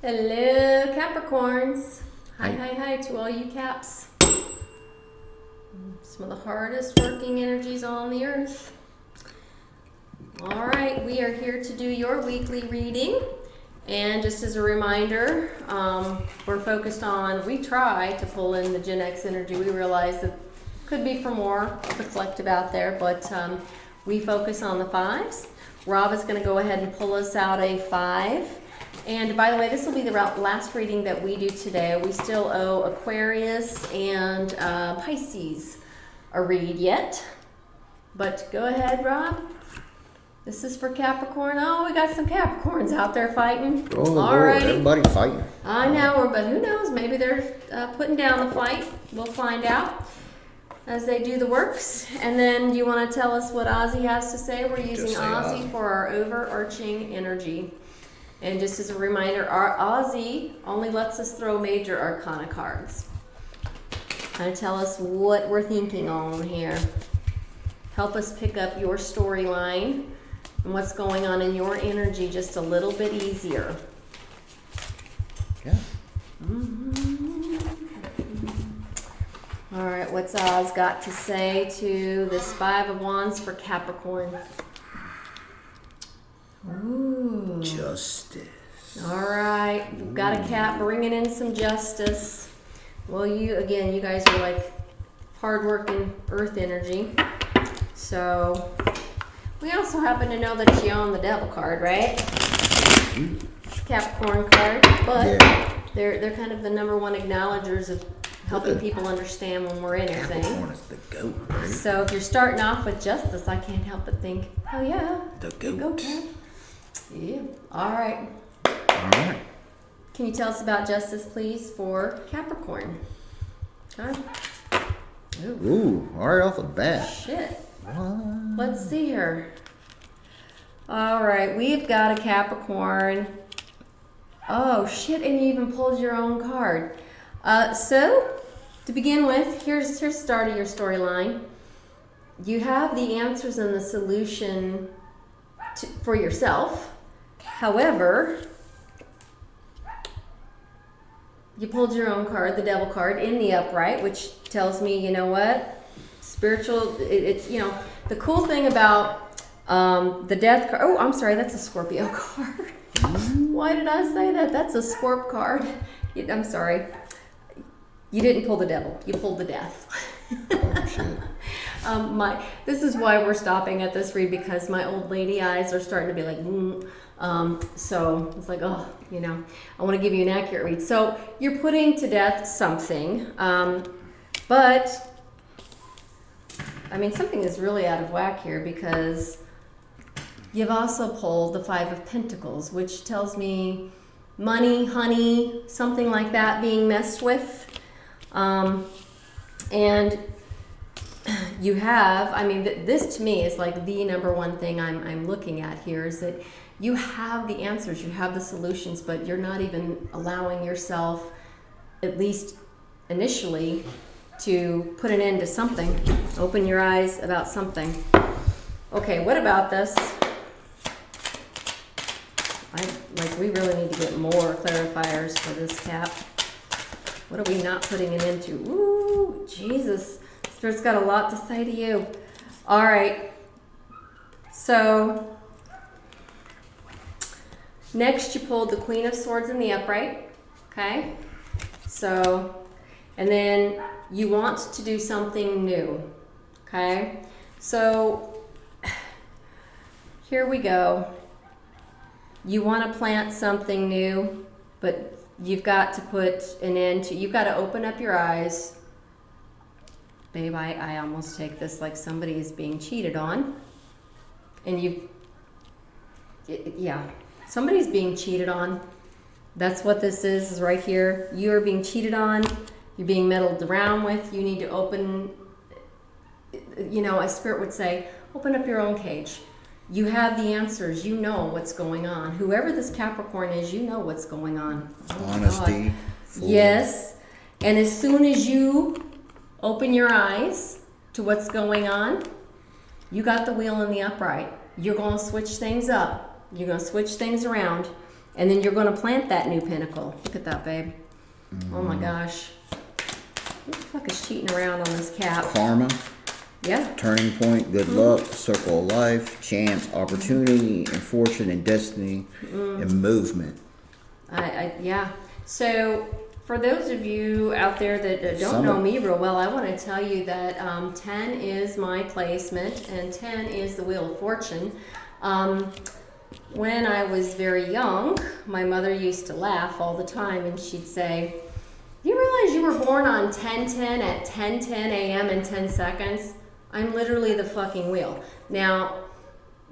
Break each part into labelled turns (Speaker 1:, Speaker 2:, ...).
Speaker 1: Hello, Capricorns. Hi,
Speaker 2: Hi.
Speaker 1: hi, hi to all you Caps. Some of the hardest working energies on the earth. All right, we are here to do your weekly reading. And just as a reminder, we're focused on, we try to pull in the Gen X energy. We realize that could be for more of the collective out there, but we focus on the fives. Rob is going to go ahead and pull us out a 5. And by the way, this will be the last reading that we do today. We still owe Aquarius and Pisces a read yet. But go ahead, Rob. This is for Capricorn. Oh, we got some Capricorns out there fighting.
Speaker 2: Oh, Lord, everybody fighting.
Speaker 1: I know, but who knows? Maybe they're putting down the fight. We'll find out as they do the works. And then do you want to tell us what Ozzy has to say? We're using Ozzy for our overarching energy. And just as a reminder, our Ozzy only lets us throw major arcana cards. Kind of tell us what we're thinking on here. Help us pick up your storyline and what's going on in your energy just a little bit easier.
Speaker 2: Yeah.
Speaker 1: All right, what's Oz got to say to this 5 of Wands for Capricorn? Ooh.
Speaker 2: Justice.
Speaker 1: All right, we've got a Cap bringing in some justice. Well, you guys are like hard-working earth energy. So we also happen to know that you own the Devil card, right? Capricorn card, but they're kind of the number one acknowledgers of helping people understand when we're in anything.
Speaker 2: Capricorn is the goat, right?
Speaker 1: So if you're starting off with justice, I can't help but think, oh yeah,
Speaker 2: The goat.
Speaker 1: go Cap. Yeah. All right.
Speaker 2: All right.
Speaker 1: Can you tell us about justice, please, for Capricorn? Okay.
Speaker 2: Ooh, all right off the bat.
Speaker 1: Shit.
Speaker 2: What?
Speaker 1: Let's see here. All right, we've got a Capricorn. Oh shit! And you even pulled your own card. So to begin with, here's the start of your storyline. You have the answers and the solution for yourself. However, you pulled your own card, the Devil card, in the upright, which tells me, you know what? Spiritual, it's, you know, the cool thing about the Death card. Oh, I'm sorry, that's a Scorpio card. Why did I say that? That's a Scorp card. I'm sorry. You didn't pull the Devil, you pulled the Death.
Speaker 2: Oh, shit.
Speaker 1: This is why we're stopping at this read, because my old lady eyes are starting to be like, so it's like, oh, you know, I want to give you an accurate read. So you're putting to death something, but I mean, something is really out of whack here, because you've also pulled the 5 of Pentacles, which tells me money, honey, something like that being messed with. And you have, I mean, this to me is like the number one thing I'm looking at here, is that you have the answers, you have the solutions, but you're not even allowing yourself, at least initially, to put an end to something. Open your eyes about something. Okay, what about this? We really need to get more clarifiers for this Cap. What are we not putting it into? Ooh, Jesus. Spirit's got a lot to say to you. All right. So, next you pulled the Queen of Swords in the upright. Okay? So, and then you want to do something new. Okay? So, here we go. You want to plant something new, but you've got to put an end to, you've got to open up your eyes. Babe, I almost take this like somebody is being cheated on. And somebody's being cheated on. That's what this is right here. You are being cheated on. You're being meddled around with. You need to open, you know, a spirit would say, open up your own cage. You have the answers. You know what's going on. Whoever this Capricorn is, you know what's going on.
Speaker 2: Honesty.
Speaker 1: Yes. And as soon as you open your eyes to what's going on, you got the wheel in the upright. You're going to switch things up. You're going to switch things around. And then you're going to plant that new pinnacle. Look at that, babe. Oh my gosh. Who the fuck is cheating around on this cap?
Speaker 2: Karma,
Speaker 1: Yeah.
Speaker 2: turning point, good luck, circle of life, chance, opportunity, and fortune and destiny, and movement.
Speaker 1: Yeah. So for those of you out there that don't know me real well, I want to tell you that 10 is my placement and 10 is the Wheel of Fortune. When I was very young, my mother used to laugh all the time and she'd say, "You realize you were born on 10/10 at 10:10 a.m. and 10 seconds? I'm literally the fucking wheel." Now,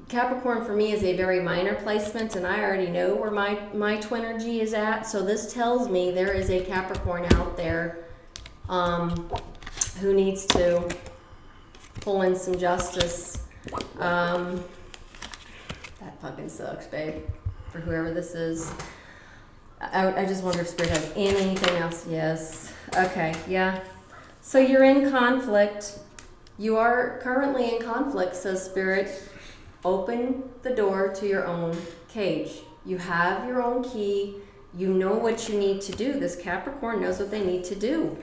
Speaker 1: Capricorn for me is a very minor placement, and I already know where my twinergy is at. So this tells me there is a Capricorn out there who needs to pull in some justice. That fucking sucks, babe. For whoever this is. I just wonder if Spirit has anything else. Yes. Okay, yeah. So you're in conflict. You are currently in conflict, says Spirit. Open the door to your own cage. You have your own key. You know what you need to do. This Capricorn knows what they need to do.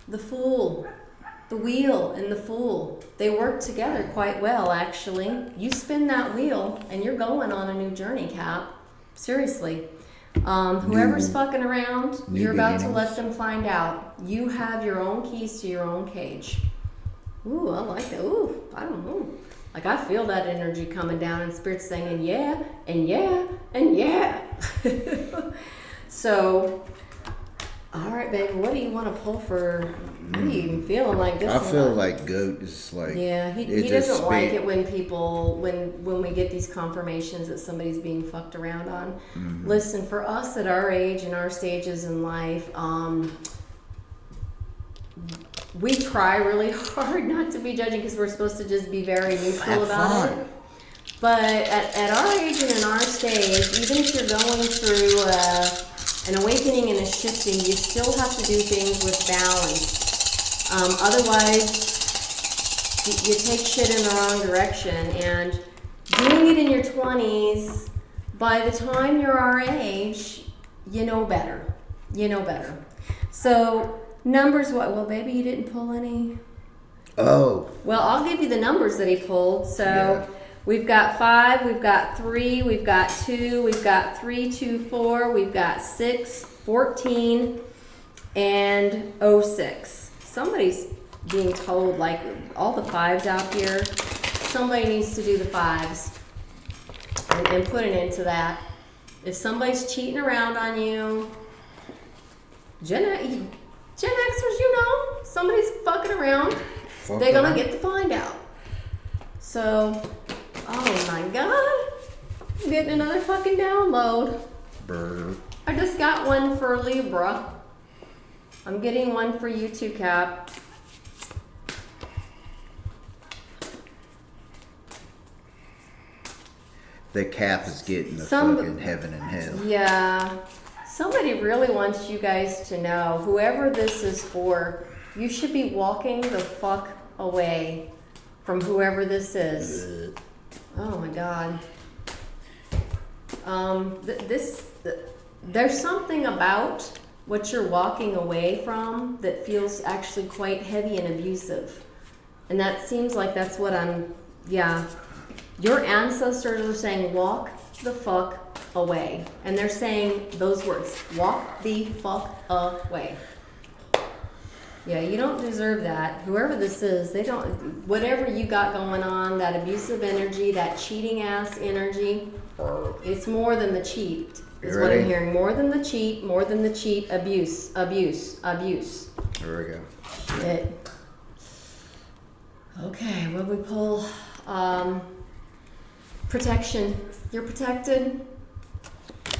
Speaker 1: The Fool, the Wheel, and the Fool. They work together quite well, actually. You spin that wheel, and you're going on a new journey, Cap. Seriously. Whoever's fucking around, you're about to let them find out. You have your own keys to your own cage. Ooh, I like it. Ooh, I don't know. Like, I feel that energy coming down and Spirit's saying, yeah, and yeah, and yeah. So, all right, baby, what do you want to pull for? What are you even feeling like this?
Speaker 2: I feel like Goat is like...
Speaker 1: Yeah, he doesn't like it when people, when we get these confirmations that somebody's being fucked around on. Mm-hmm. Listen, for us at our age and our stages in life, we try really hard not to be judging because we're supposed to just be very neutral about it. But at our age and in our stage, even if you're going through an awakening and a shifting, you still have to do things with balance. Otherwise, you take shit in the wrong direction. And doing it in your 20s, by the time you're our age, you know better. You know better. So... numbers, what? Well, baby, you didn't pull any.
Speaker 2: Oh.
Speaker 1: Well, I'll give you the numbers that he pulled. So we've got 5, we've got 3, we've got 2, we've got 3, 2, 4, we've got 6, 14, and 06. Somebody's being told, like, all the 5s out here, somebody needs to do the 5s and put an end to that. If somebody's cheating around on you, Gen Xers, you know, somebody's fucking around. They're gonna get to find out. So, oh my God, I'm getting another fucking download.
Speaker 2: Brr.
Speaker 1: I just got one for Libra. I'm getting one for you too, Cap.
Speaker 2: The Cap is getting the fucking heaven and hell.
Speaker 1: Yeah. Somebody really wants you guys to know, whoever this is for, you should be walking the fuck away from whoever this is. Oh my God. There's something about what you're walking away from that feels actually quite heavy and abusive. And that seems like that's what your ancestors are saying, walk the fuck away. And they're saying those words, walk the fuck away. Yeah, you don't deserve that. Whoever this is, they don't, whatever you got going on, that abusive energy, that cheating ass energy, it's more than the cheat, is what I'm hearing. More than the cheat, abuse.
Speaker 2: There we go.
Speaker 1: Shit. Okay, what we pull? Protection. You're protected?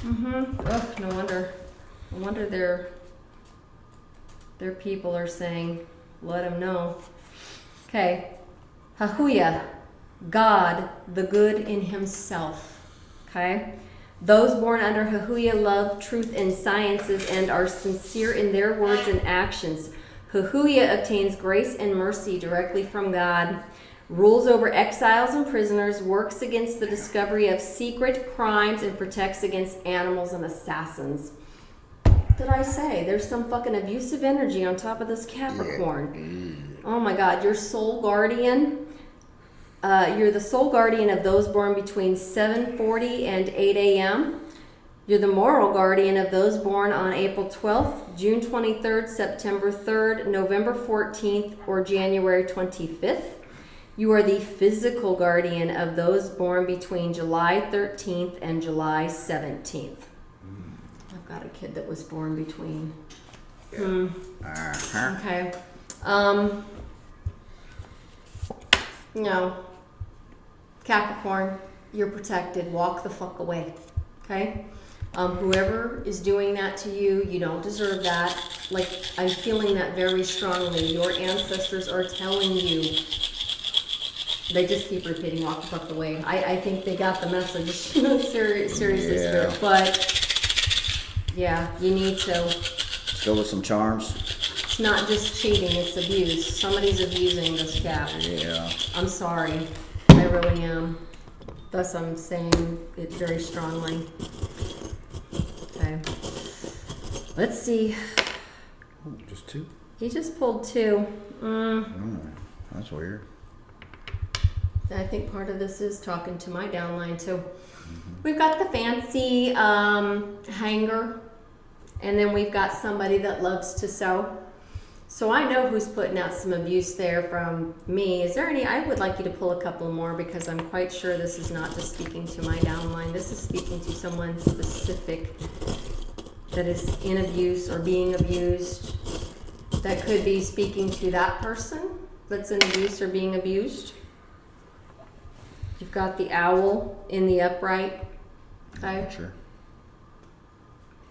Speaker 1: Oh, no wonder. No wonder their people are saying, let them know. Okay. Hahuya, God, the good in himself. Okay. Those born under Hahuya love truth and sciences and are sincere in their words and actions. Hahuya obtains grace and mercy directly from God. rules over exiles and prisoners, works against the discovery of secret crimes, and protects against animals and assassins. What did I say? There's some fucking abusive energy on top of this Capricorn. Oh my God, your soul guardian. You're the sole guardian of those born between 7:40 and 8 a.m. You're the moral guardian of those born on April 12th, June 23rd, September 3rd, November 14th, or January 25th. You are the physical guardian of those born between July 13th and July 17th. I've got a kid that was born between. Okay. No. Capricorn, you're protected. Walk the fuck away. Okay? Whoever is doing that to you, you don't deserve that. Like, I'm feeling that very strongly. Your ancestors are telling you. They just keep repeating, walk the fuck away. I think they got the message. Seriously, Spirit. But, yeah, you need to.
Speaker 2: Let's go with some charms.
Speaker 1: It's not just cheating, it's abuse. Somebody's abusing this cat.
Speaker 2: Yeah.
Speaker 1: I'm sorry. I really am. Thus, I'm saying it very strongly. Okay. Let's see.
Speaker 2: Oh, just 2?
Speaker 1: He just pulled 2.
Speaker 2: That's weird.
Speaker 1: I think part of this is talking to my downline too. We've got the fancy hanger, and then we've got somebody that loves to sew. So I know who's putting out some abuse there from me. Is there any? I would like you to pull a couple more, because I'm quite sure this is not just speaking to my downline. This is speaking to someone specific that is in abuse or being abused. That could be speaking to that person that's in abuse or being abused. You've got the owl in the upright. Okay.
Speaker 2: Sure.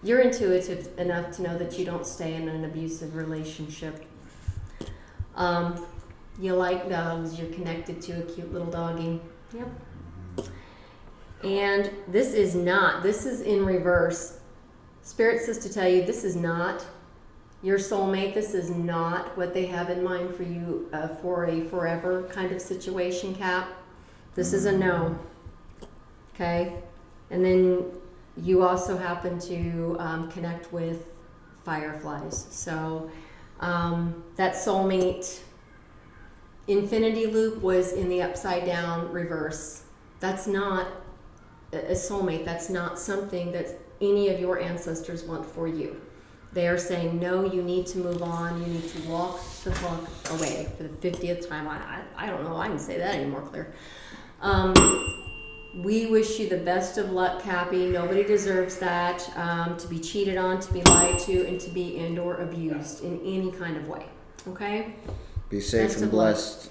Speaker 1: You're intuitive enough to know that you don't stay in an abusive relationship. You like dogs. You're connected to a cute little doggy. Yep. And this is in reverse. Spirit says to tell you, this is not your soulmate. This is not what they have in mind for you for a forever kind of situation, Cap. This is a no. Okay? And then you also happen to connect with fireflies. So that soulmate infinity loop was in the upside down reverse. That's not a soulmate. That's not something that any of your ancestors want for you. They are saying, no, you need to move on. You need to walk the fuck away for the 50th time. I don't know if I can say that any more clear. We wish you the best of luck, Cappy. Nobody deserves that, to be cheated on, to be lied to, and to be and or abused in any kind of way. Okay?
Speaker 2: Be safe and blessed.